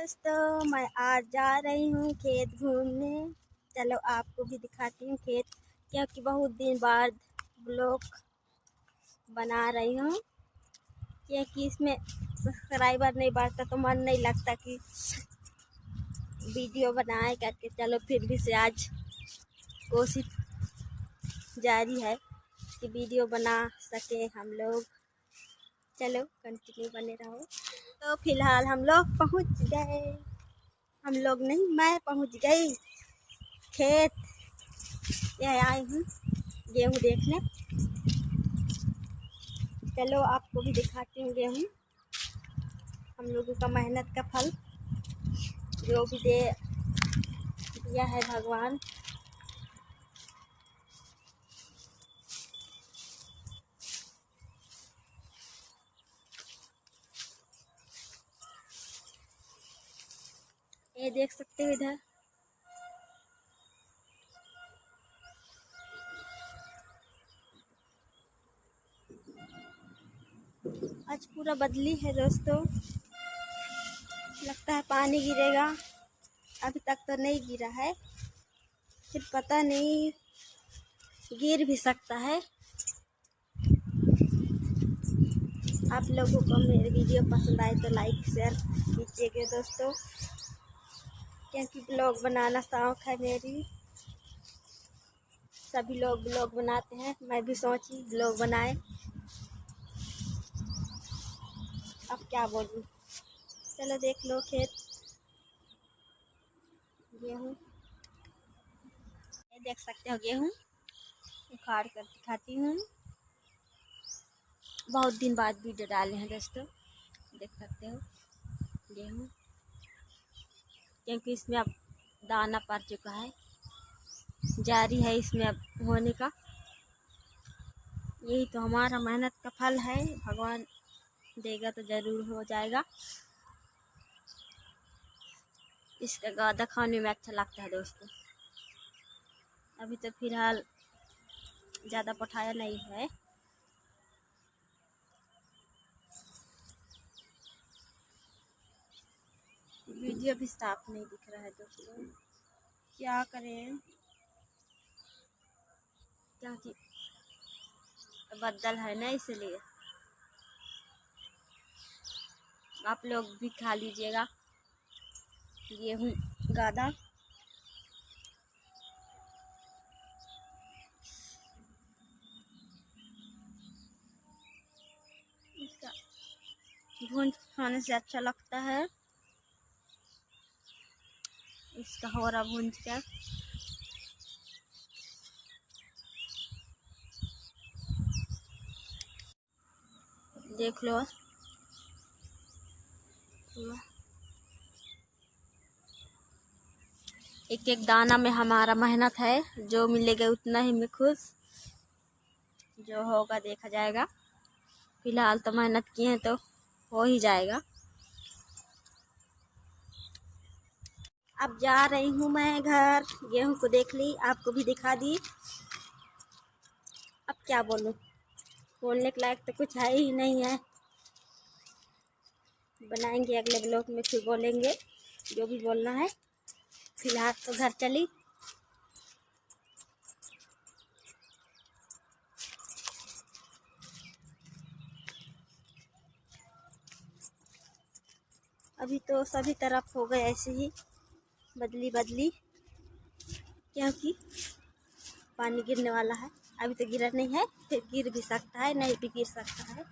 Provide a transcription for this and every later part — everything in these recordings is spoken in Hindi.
दोस्तों, मैं आज जा रही हूँ खेत घूमने। चलो आपको भी दिखाती हूँ खेत, क्योंकि बहुत दिन बाद ब्लॉग बना रही हूँ। क्योंकि इसमें सब्सक्राइबर नहीं बढ़ता तो मन नहीं लगता कि वीडियो बनाए करके। चलो फिर भी से आज कोशिश जारी है कि वीडियो बना सके हम लोग। चलो कंटिन्यू बने रहो। तो फिलहाल हम लोग पहुँच गए। हम लोग नहीं, मैं पहुँच गई खेत। यह आई हूँ गेहूँ देखने। चलो आपको भी दिखाती हूँ गेहूँ, हम लोगों का मेहनत का फल जो भी दे दिया है भगवान। ये देख सकते हो इधर। आज पूरा बदली है दोस्तों, लगता है पानी गिरेगा। अभी तक तो नहीं गिरा है, फिर पता नहीं गिर भी सकता है। आप लोगों को मेरी वीडियो पसंद आए तो लाइक शेयर कीजिएगा दोस्तों, क्योंकि ब्लॉग बनाना शौक है मेरी। सभी लोग ब्लॉग बनाते हैं, मैं भी सोची ब्लॉग बनाए। अब क्या बोलूँ। चलो देख लो खेत गेहूँ, ये देख सकते हो गेहूँ उखाड़ कर दिखाती हूँ। बहुत दिन बाद वीडियो डाले हैं दोस्तों, देख सकते हो गेहूँ, क्योंकि इसमें अब दाना पड़ चुका है, जारी है इसमें अब होने का। यही तो हमारा मेहनत का फल है, भगवान देगा तो ज़रूर हो जाएगा। इसका गादा खाने में अच्छा लगता है दोस्तों। अभी तो फिलहाल ज़्यादा पठाया नहीं है। वीडियो भी साफ नहीं दिख रहा है दोस्तों, क्या करें, क्योंकि बदल है ना, इसलिए। आप लोग भी खा लीजिएगा गेहूँ गादा। इसका भूंज खाने से अच्छा लगता है, इसका होरा भूंज कर। देख लो एक एक दाना में हमारा मेहनत है, जो मिलेगा उतना ही में खुश, जो होगा देखा जाएगा। फिलहाल तो मेहनत की है तो हो ही जाएगा। अब जा रही हूँ मैं घर, गेहूँ को देख ली, आपको भी दिखा दी। अब क्या बोलूँ, बोलने के लायक तो कुछ है ही नहीं है। बनाएंगे अगले ब्लॉग में, फिर बोलेंगे जो भी बोलना है। फिलहाल तो घर चली। अभी तो सभी तरफ हो गए ऐसे ही बदली बदली, क्योंकि पानी गिरने वाला है। अभी तो गिरा नहीं है, फिर गिर भी सकता है, नहीं भी गिर सकता है।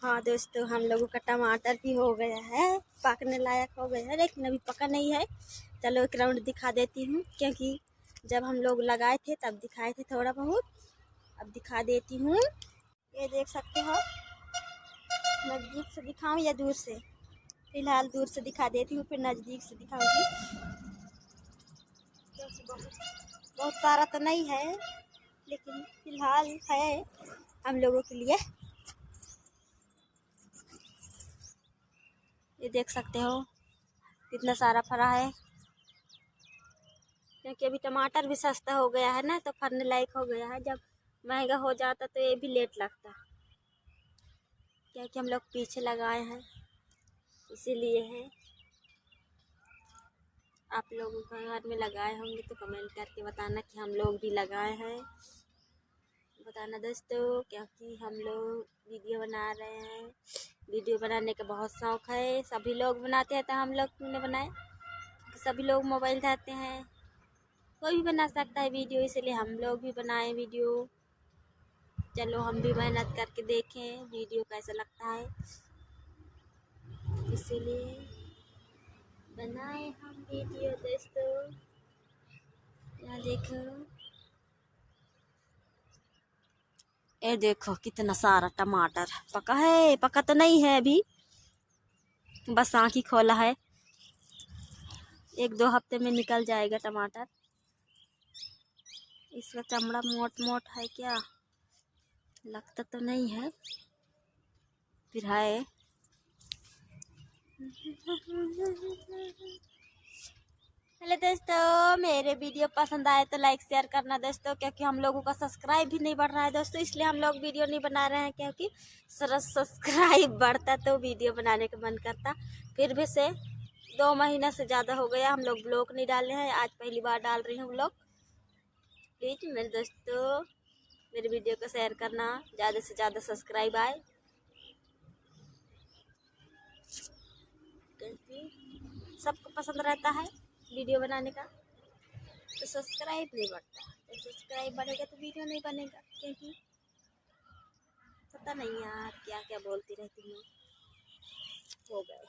हाँ दोस्तों, हम लोगों का टमाटर भी हो गया है, पकने लायक हो गया है, लेकिन अभी पका नहीं है। चलो एक राउंड दिखा देती हूँ, क्योंकि जब हम लोग लगाए थे तब दिखाए थे थोड़ा बहुत। अब दिखा देती हूँ, ये देख सकते हो। नज़दीक से दिखाऊं या दूर से? फिलहाल दूर से दिखा देती हूँ, फिर नज़दीक से दिखाऊंगी। बहुत सारा तो नहीं है, लेकिन फिलहाल है हम लोगों के लिए। ये देख सकते हो कितना सारा फरा है, क्योंकि अभी टमाटर भी सस्ता हो गया है ना, तो फरने लायक हो गया है। जब महंगा हो जाता तो ये भी लेट लगता, क्योंकि हम लोग पीछे लगाए हैं। इसीलिए है। आप लोगों के घर में लगाए होंगे तो कमेंट करके बताना कि हम लोग भी लगाए हैं। बताना दोस्तों, क्योंकि हम लोग वीडियो बना रहे हैं। वीडियो बनाने का बहुत शौक़ है, सभी लोग बनाते हैं तो हम लोग क्यों नहीं बनाए। सभी लोग मोबाइल उठाते हैं, कोई भी बना सकता है वीडियो, इसलिए हम लोग भी बनाए वीडियो। चलो हम भी मेहनत करके देखें वीडियो कैसा लगता है, इसीलिए बनाए हम वीडियो दोस्तों। यहाँ देखो, ये देखो कितना सारा टमाटर पका है। पका तो नहीं है अभी, बस आँख ही खोला है। 1-2 हफ्ते में निकल जाएगा टमाटर। इसका चमड़ा मोट मोट है क्या, लगता तो नहीं है, फिर है। हेलो दोस्तों, मेरे वीडियो पसंद आए तो लाइक शेयर करना दोस्तों, क्योंकि हम लोगों का सब्सक्राइब भी नहीं बढ़ रहा है दोस्तों, इसलिए हम लोग वीडियो नहीं बना रहे हैं। क्योंकि सब्सक्राइब बढ़ता तो वीडियो बनाने का मन करता। फिर भी से 2 महीना से ज़्यादा हो गया हम लोग ब्लॉग नहीं डाले हैं, आज पहली बार डाल रही हूँ ब्लॉग। प्लीज़ मेरे दोस्तों मेरे वीडियो को शेयर करना, ज़्यादा से ज़्यादा सब्सक्राइब आए, क्योंकि सबको पसंद रहता है वीडियो बनाने का। तो सब्सक्राइब नहीं बढ़ता, जब सब्सक्राइब बढ़ेगा तो वीडियो नहीं बनेगा। क्योंकि पता नहीं यार क्या क्या बोलती रहती हूँ। हो गए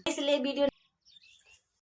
इसलिए वीडियो